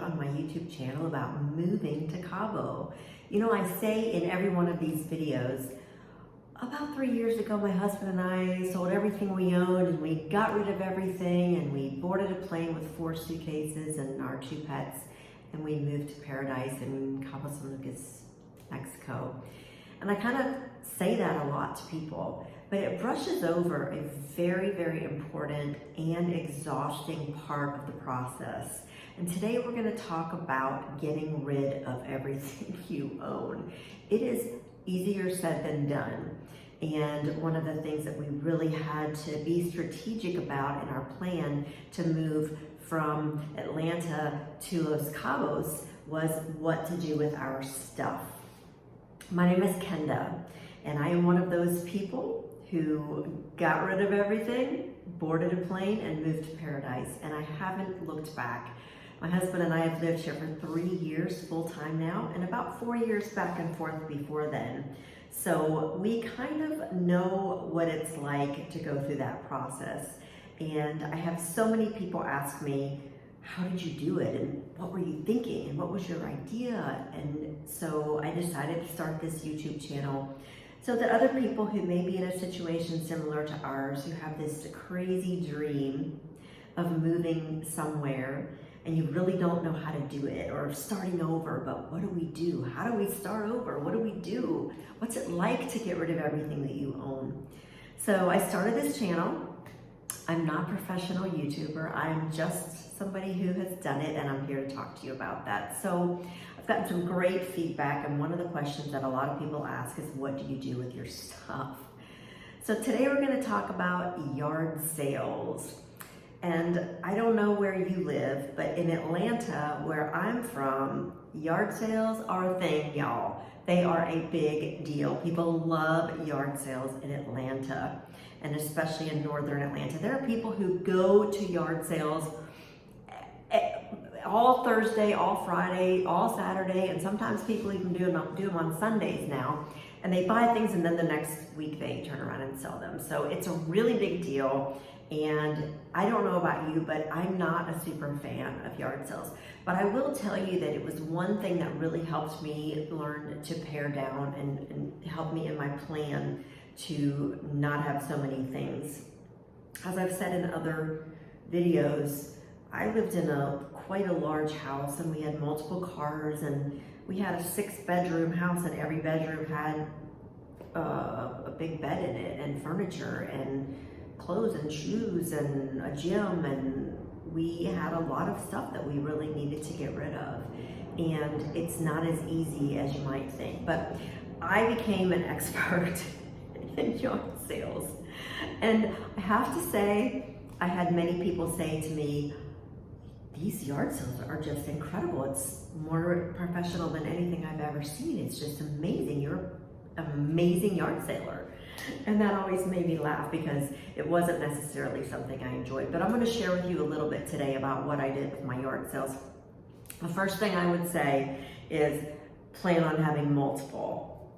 on my YouTube channel about moving to Cabo. You know, I say in every one of these videos, about 3 years ago, my husband and I sold everything we owned and we got rid of everything and we boarded a plane with 4 suitcases and our 2 pets and we moved to Paradise in Cabo San Lucas, Mexico. And I kind of say that a lot to people, but it brushes over a very, very important and exhausting part of the process. And today we're going to talk about getting rid of everything you own. It is easier said than done. And one of the things that we really had to be strategic about in our plan to move from Atlanta to Los Cabos was what to do with our stuff. My name is Kenda, and I am one of those people who got rid of everything, boarded a plane, and moved to Paradise, and I haven't looked back. My husband and I have lived here for 3 years full-time now, and about 4 years back and forth before then. So we kind of know what it's like to go through that process. And I have so many people ask me, how did you do it? And what were you thinking? And what was your idea? And so I decided to start this YouTube channel so that other people who may be in a situation similar to ours, who have this crazy dream of moving somewhere, and you really don't know how to do it, or starting over, but what do we do? How do we start over? What do we do? What's it like to get rid of everything that you own? So I started this channel. I'm not a professional YouTuber. I'm just somebody who has done it, and I'm here to talk to you about that. So I've gotten some great feedback, and one of the questions that a lot of people ask is, what do you do with your stuff? So today we're going to talk about yard sales. And I don't know where you live, but in Atlanta, where I'm from, yard sales are a thing, y'all. They are a big deal. People love yard sales in Atlanta, and especially in northern Atlanta. There are people who go to yard sales all Thursday, all Friday, all Saturday, and sometimes people even do them on Sundays now. And they buy things, and then the next week they turn around and sell them. So it's a really big deal. And I don't know about you, but I'm not a super fan of yard sales. But I will tell you that it was one thing that really helped me learn to pare down and help me in my plan to not have so many things. As I've said in other videos, I lived in quite a large house, and we had multiple cars, and we had a 6-bedroom house, and every bedroom had a big bed in it, and furniture, and clothes and shoes, and a gym, and we had a lot of stuff that we really needed to get rid of. And it's not as easy as you might think. But I became an expert in yard sales. And I have to say, I had many people say to me, these yard sales are just incredible. It's more professional than anything I've ever seen. It's just amazing. You're an amazing yard saler. And that always made me laugh because it wasn't necessarily something I enjoyed. But I'm going to share with you a little bit today about what I did with my yard sales. The first thing I would say is plan on having multiple.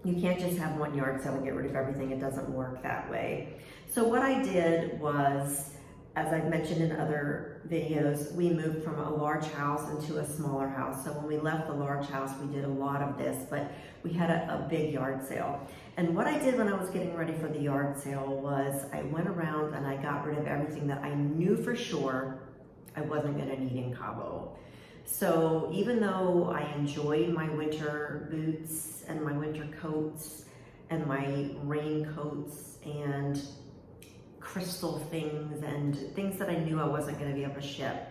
You can't just have one yard sale and get rid of everything. It doesn't work that way. So what I did was, as I've mentioned in other videos, we moved from a large house into a smaller house. So when we left the large house, we did a lot of this, but we had a big yard sale. And what I did when I was getting ready for the yard sale was I went around and I got rid of everything that I knew for sure I wasn't gonna need in Cabo. So even though I enjoyed my winter boots and my winter coats and my raincoats and crystal things and things that I knew I wasn't going to be able to ship,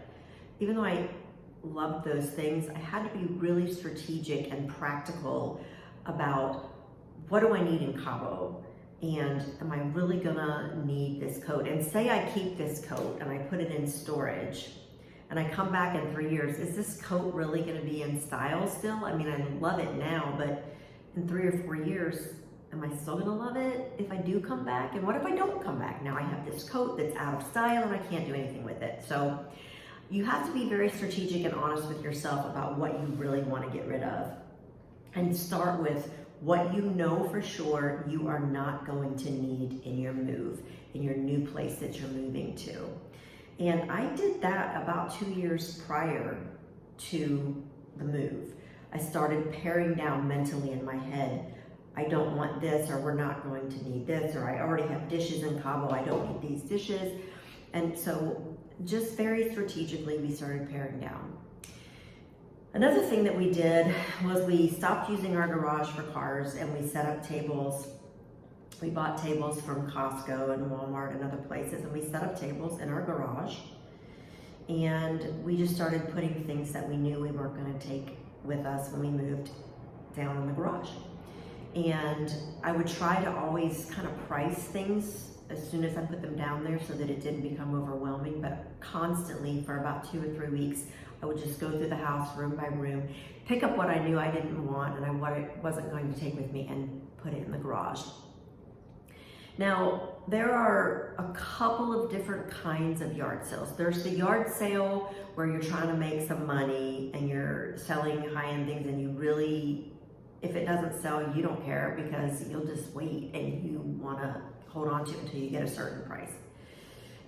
even though I loved those things, I had to be really strategic and practical about what do I need in Cabo, and am I really gonna need this coat? And say I keep this coat and I put it in storage and I come back in 3 years, is this coat really gonna be in style still? I mean, I love it now, but in 3 or 4 years, am I still gonna love it if I do come back? And what if I don't come back? Now I have this coat that's out of style and I can't do anything with it. So you have to be very strategic and honest with yourself about what you really want to get rid of. And start with what you know for sure you are not going to need in your move, in your new place that you're moving to. And I did that about 2 years prior to the move. I started paring down mentally in my head. I don't want this, or we're not going to need this, or I already have dishes in Cabo, I don't need these dishes. And so just very strategically, we started paring down. Another thing that we did was we stopped using our garage for cars, and we set up tables. We bought tables from Costco and Walmart and other places, and we set up tables in our garage. And we just started putting things that we knew we weren't going to take with us when we moved down in the garage. And I would try to always kind of price things as soon as I put them down there so that it didn't become overwhelming, but constantly for about 2 or 3 weeks, I would just go through the house room by room, pick up what I knew I didn't want and I wasn't going to take with me, and put it in the garage. Now, there are a couple of different kinds of yard sales. There's the yard sale where you're trying to make some money and you're selling high-end things, and you really, if it doesn't sell, you don't care because you'll just wait and you want to hold on to it until you get a certain price.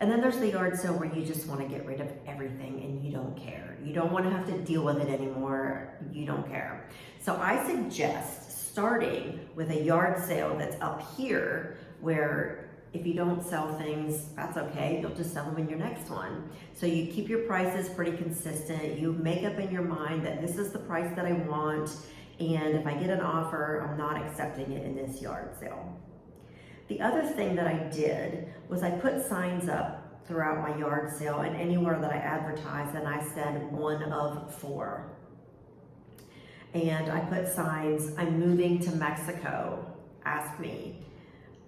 And then there's the yard sale where you just want to get rid of everything and you don't care. You don't want to have to deal with it anymore. You don't care. So I suggest starting with a yard sale that's up here, where if you don't sell things, that's okay. You'll just sell them in your next one. So you keep your prices pretty consistent. You make up in your mind that this is the price that I want, and if I get an offer, I'm not accepting it in this yard sale. The other thing that I did was I put signs up throughout my yard sale, and anywhere that I advertised, and I said 1 of 4. And I put signs, I'm moving to Mexico, ask me.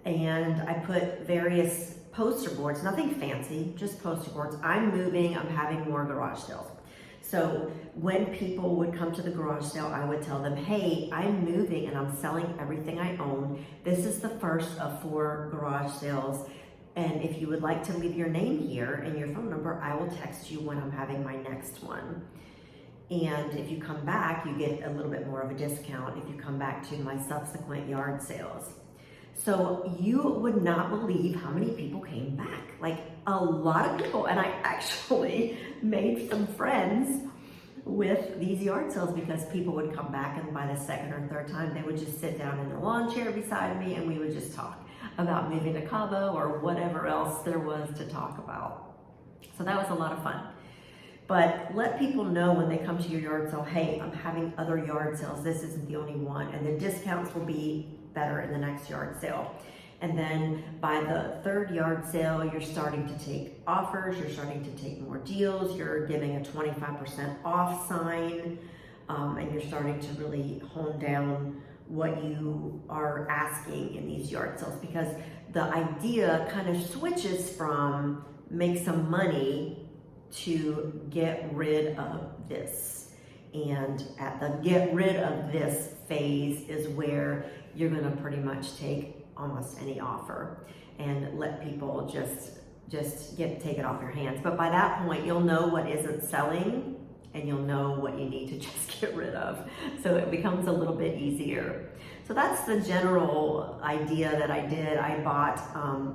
And I put various poster boards, nothing fancy, just poster boards. I'm moving, I'm having more garage sales. So when people would come to the garage sale, I would tell them, hey, I'm moving and I'm selling everything I own. This is the first of 4 garage sales. And if you would like to leave your name here and your phone number, I will text you when I'm having my next one. And if you come back, you get a little bit more of a discount if you come back to my subsequent yard sales. So you would not believe how many people came back, like a lot of people. And I actually made some friends with these yard sales because people would come back, and by the second or third time, they would just sit down in the lawn chair beside me and we would just talk about moving to Cabo or whatever else there was to talk about. So that was a lot of fun. But let people know when they come to your yard sale, hey, I'm having other yard sales. This isn't the only one. And the discounts will be better in the next yard sale. And then by the 3rd yard sale, you're starting to take offers, you're starting to take more deals, you're giving a 25% off sign, and you're starting to really hone down what you are asking in these yard sales, because the idea kind of switches from make some money to get rid of this. And at the get rid of this phase is where you're going to pretty much take almost any offer and let people just take it off your hands. But by that point, you'll know what isn't selling and you'll know what you need to just get rid of. So it becomes a little bit easier. So that's the general idea that I did. I bought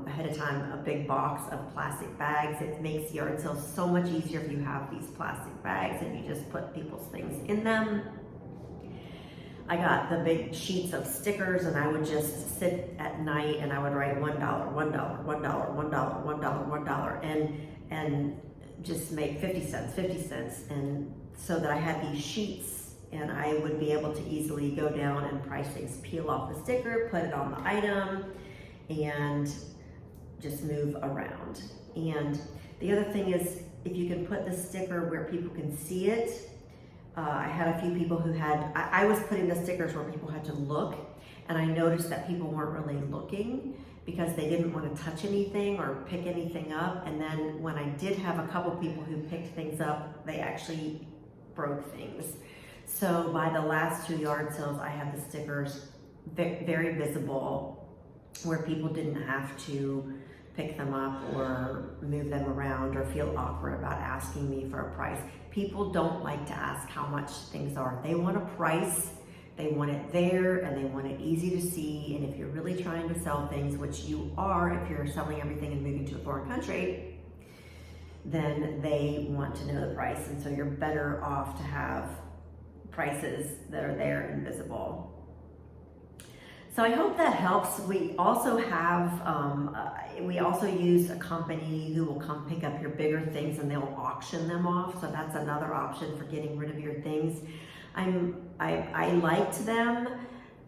ahead of time a big box of plastic bags. It makes yard sales so much easier if you have these plastic bags and you just put people's things in them. I got the big sheets of stickers, and I would just sit at night and I would write $1, $1, $1, $1, $1, $1, and just make 50 cents, 50 cents. And so that I had these sheets and I would be able to easily go down and price things, peel off the sticker, put it on the item, and just move around. And the other thing is, if you can put the sticker where people can see it, I had a few people who I was putting the stickers where people had to look, and I noticed that people weren't really looking because they didn't want to touch anything or pick anything up. And then when I did have a couple people who picked things up, they actually broke things. So by the last 2 yard sales, I had the stickers very visible where people didn't have to pick them up or move them around or feel awkward about asking me for a price. People don't like to ask how much things are. They want a price, they want it there, and they want it easy to see. And if you're really trying to sell things, which you are if you're selling everything and moving to a foreign country, then they want to know the price. And so you're better off to have prices that are there and visible. So I hope that helps. We also have, we also use a company who will come pick up your bigger things and they'll auction them off. So that's another option for getting rid of your things. I liked them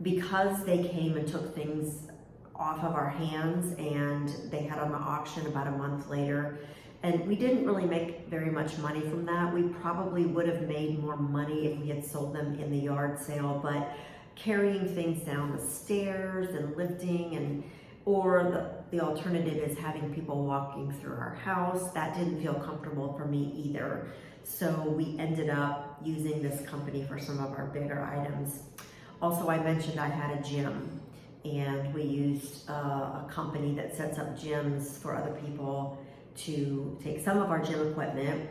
because they came and took things off of our hands, and they had them on auction about a month later. And we didn't really make very much money from that. We probably would have made more money if we had sold them in the yard sale, but carrying things down the stairs and lifting, or the alternative is having people walking through our house, that didn't feel comfortable for me either. So we ended up using this company for some of our bigger items. Also, I mentioned I had a gym, and we used a company that sets up gyms for other people to take some of our gym equipment.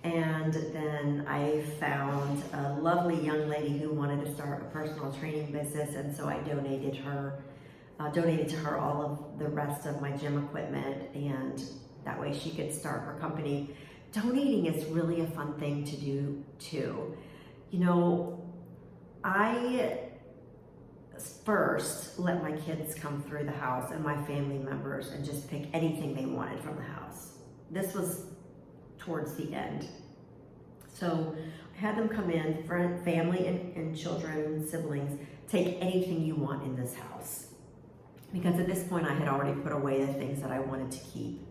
And then I found a lovely young lady who wanted to start a personal training business, and so I donated to her all of the rest of my gym equipment, and that way she could start her company. Donating is really a fun thing to do too. You know, I first let my kids come through the house and my family members and just pick anything they wanted from the house. This was towards the end. So I had them come in, family and children, siblings, take anything you want in this house. Because at this point I had already put away the things that I wanted to keep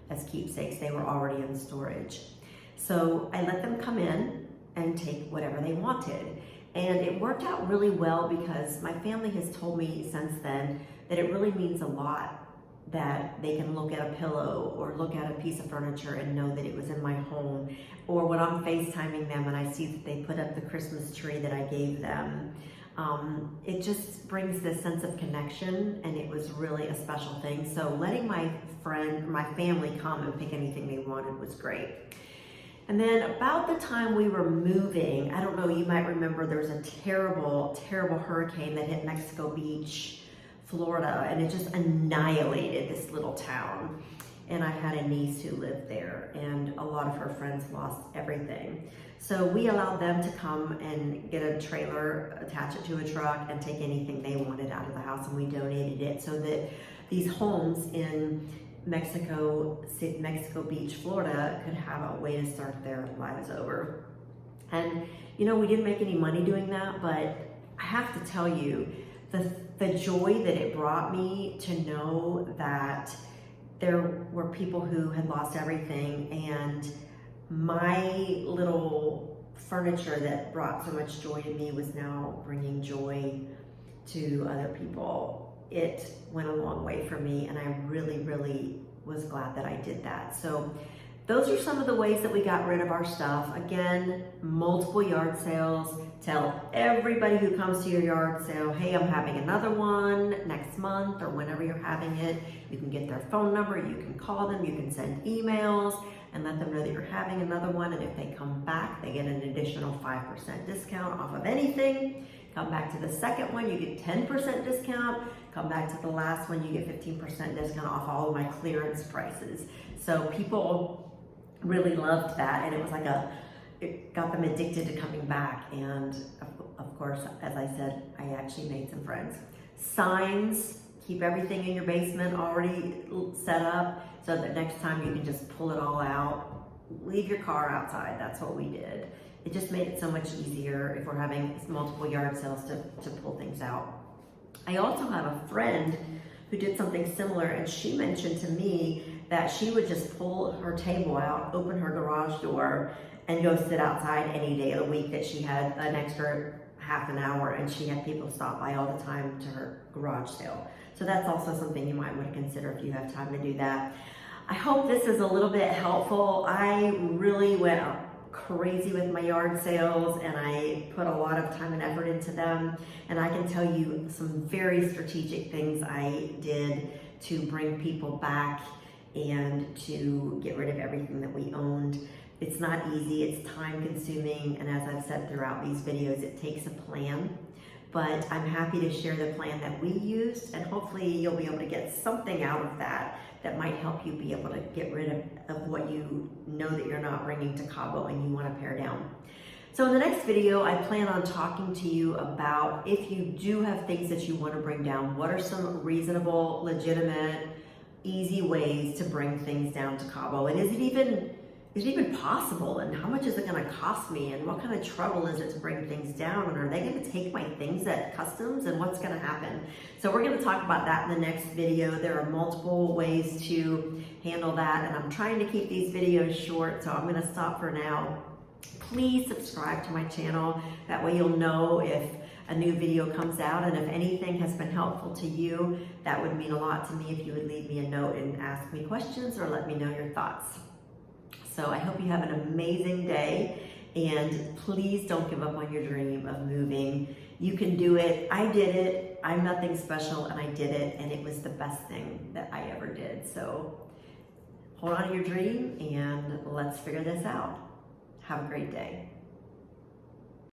as keepsakes. They were already in storage. So I let them come in and take whatever they wanted. And it worked out really well because my family has told me since then that it really means a lot that they can look at a pillow or look at a piece of furniture and know that it was in my home. Or when I'm FaceTiming them and I see that they put up the Christmas tree that I gave them, it just brings this sense of connection, and it was really a special thing. So letting my family come and pick anything they wanted was great. And then about the time we were moving, I don't know, you might remember there was a terrible, terrible hurricane that hit Mexico Beach, Florida, and it just annihilated this little town. And I had a niece who lived there, and a lot of her friends lost everything. So we allowed them to come and get a trailer, attach it to a truck, and take anything they wanted out of the house, and we donated it so that these homes in Mexico Beach, Florida could have a way to start their lives over. And you know, we didn't make any money doing that, but I have to tell you, the joy that it brought me to know that there were people who had lost everything, and my little furniture that brought so much joy to me was now bringing joy to other people. It went a long way for me, and I really, really was glad that I did that. So those are some of the ways that we got rid of our stuff. Again, multiple yard sales. Tell everybody who comes to your yard sale, hey, I'm having another one next month, or whenever you're having it. You can get their phone number, you can call them, you can send emails and let them know that you're having another one. And if they come back, they get an additional 5% discount off of anything. Come back to the second one, you get 10% discount. Come back to the last one, you get 15% discount off all of my clearance prices. So people really loved that, and it was like it got them addicted to coming back. And of course, as I said, I actually made some friends. Signs, keep everything in your basement already set up so that next time you can just pull it all out. Leave your car outside, that's what we did. It just made it so much easier if we're having multiple yard sales to pull things out. I also have a friend who did something similar, and she mentioned to me that she would just pull her table out, open her garage door, and go sit outside any day of the week that she had an extra half an hour, and she had people stop by all the time to her garage sale. So that's also something you might want to consider if you have time to do that. I hope this is a little bit helpful. I really went crazy with my yard sales, and I put a lot of time and effort into them, and I can tell you some very strategic things I did to bring people back and to get rid of everything that we owned. It's not easy, it's time consuming, and as I've said throughout these videos, it takes a plan, but I'm happy to share the plan that we used, and hopefully you'll be able to get something out of that that might help you be able to get rid of what you know that you're not bringing to Cabo and you want to pare down. So in the next video, I plan on talking to you about if you do have things that you want to bring down, what are some reasonable, legitimate, easy ways to bring things down to Cabo, and is it even possible, and how much is it going to cost me, and what kind of trouble is it to bring things down, and are they going to take my things at customs, and what's going to happen? So we're going to talk about that in the next video. There are multiple ways to handle that, and I'm trying to keep these videos short, so I'm going to stop for now. Please subscribe to my channel. That way you'll know if a new video comes out, and if anything has been helpful to you, that would mean a lot to me if you would leave me a note and ask me questions or let me know your thoughts. So I hope you have an amazing day, and please don't give up on your dream of moving. You can do it. I did it. I'm nothing special, and I did it, and it was the best thing that I ever did. So hold on to your dream, and let's figure this out. Have a great day.